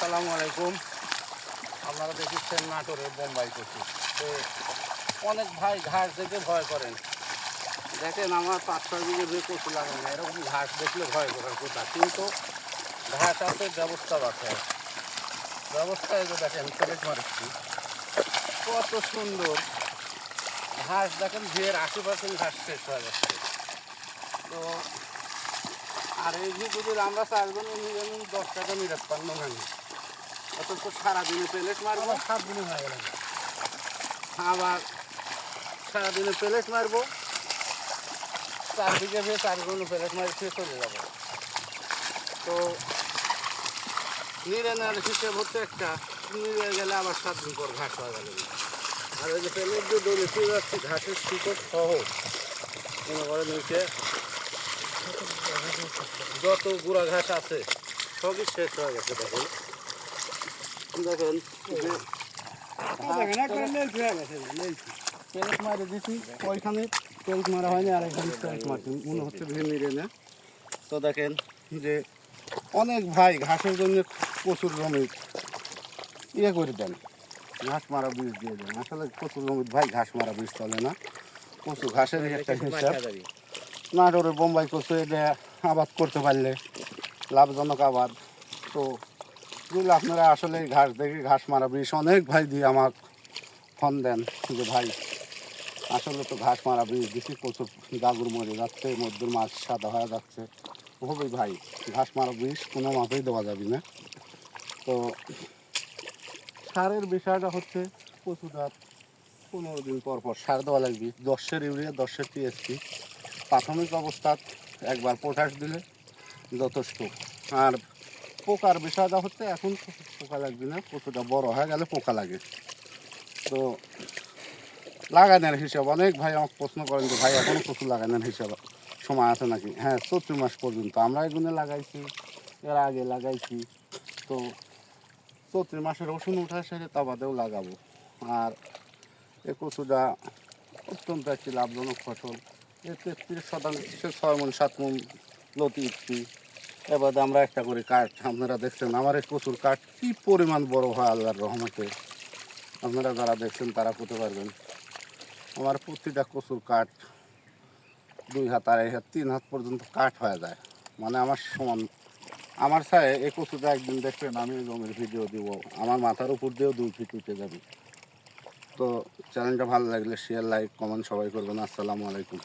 আসসালামু আলাইকুম। আপনারা দেখেছেন নাটোরে বোম্বাই কচু। তো অনেক ভাই ঘাস দেখে ভয় করেন। দেখেন আমার 5-6 বিঘে যে কচু লাগানো, এরকম ঘাস দেখলে ভয় করার কথা, কিন্তু ঘাস আছে, ব্যবস্থা আছে। ব্যবস্থায় যে দেখেন প্লেট মারছি, কত সুন্দর ঘাস। দেখেন ভিড়ের 80% ঘাস শেষ হয়ে যাচ্ছে। তো আর এই যে যদি আমরা 4 জনে মিলে 10 টাকা মিলাতে পারলাম না, অথচ সারাদিনে প্লেট মারবো। 7 দিনে হয়ে গেল। আবার সারাদিনে প্লেট মারবো, 4 বিঘে ভেয়ে 4 গুণ প্লেট মারি ফিরে চলে যাবো। তো নিরেনের হিসেব হচ্ছে একটা, নিরে গেলে আবার 7 দিন পর ঘাস হয়ে গেল। আর ওই যে প্লেট যে দৌড়ে ফিরে যাচ্ছি, ঘাসের শিকড় সহ মনে করেন নিচে যত গুঁড়া ঘাস আছে সবই শেষ হয়ে গেছে। দেখেন দেখেন পেলেট মারে দিচ্ছি, ওইখানে পেলেট মারা হয়নি, আর এখানে পেলেট মারছি, মনে হচ্ছে ভেঙে না। তো দেখেন যে অনেক ভাই ঘাসের জন্য প্রচুর জমি ইয়ে করে দেন, ঘাস মারা বীজ দিয়ে দেন। আসলে প্রচুর জমি ভাই ঘাস মারা বীজ চলে না, প্রচুর ঘাসের একটা হিসাব। নাটোরে বোম্বাই কচু এটা আবাদ করতে পারলে লাভজনক আবাদ। তো যেগুলো আপনারা আসলে ঘাস দেখে ঘাস মারা বীজ অনেক ভাই দিয়ে আমার ফোন দেন যে ভাই আসলে তো ঘাস মারা বীজ দিচ্ছি, প্রচুর গাগুর মরে যাচ্ছে, মধ্যুর মাছ সাদা হয়ে যাচ্ছে। হবে ভাই ঘাস মারা বীজ কোনো মাপেই দেওয়া যাবে না। তো সারের বিষয়টা হচ্ছে কচুটা 15 দিন পর পর সার দেওয়া লাগবে, 10 ইউরিয়া 10 টিএসপি। প্রাথমিক অবস্থা একবার পটাশ দিলে যথেষ্ট। আর পোকার বিষয়টা হচ্ছে এখন পোকা লাগবে না, কচুটা বড় হয়ে গেলে পোকা লাগে। তো লাগানোর হিসাব অনেক ভাই আমাকে প্রশ্ন করেন যে ভাই এখনও কচু লাগানোর হিসাব সময় আছে নাকি? হ্যাঁ, চৈত্র মাস পর্যন্ত আমরা এগুলো লাগাইছি, এর আগে লাগাইছি। তো চৈত্র মাসে রসুন উঠা সেরে তা বাদেও লাগাবো। আর এ কচুটা অত্যন্ত একটি লাভজনক ফসল। এর 33% 6 মণ 7 মণ লতি উঠছি। এবার আমরা একটা করে কাঠ, আপনারা দেখছেন আমার এই কচুর কাঠ কী পরিমাণ বড় হয় আল্লাহর রহমতে, আপনারা যারা দেখছেন তারা করতে পারবেন। আমার প্রতিটা কচুর কাঠ 2 হাত 2.5 হাত 3 হাত পর্যন্ত কাঠ হয়ে যায়, মানে আমার সমান। আমার ছায় এই কচুটা একদিন দেখবেন আমি জমির ভিডিও দিব, আমার মাথার উপর দিয়েও 2 ফিট উঠে যাবে। তো চ্যানেলটা ভালো লাগলে শেয়ার লাইক কমেন্ট সবাই করবেন। আসসালামু আলাইকুম।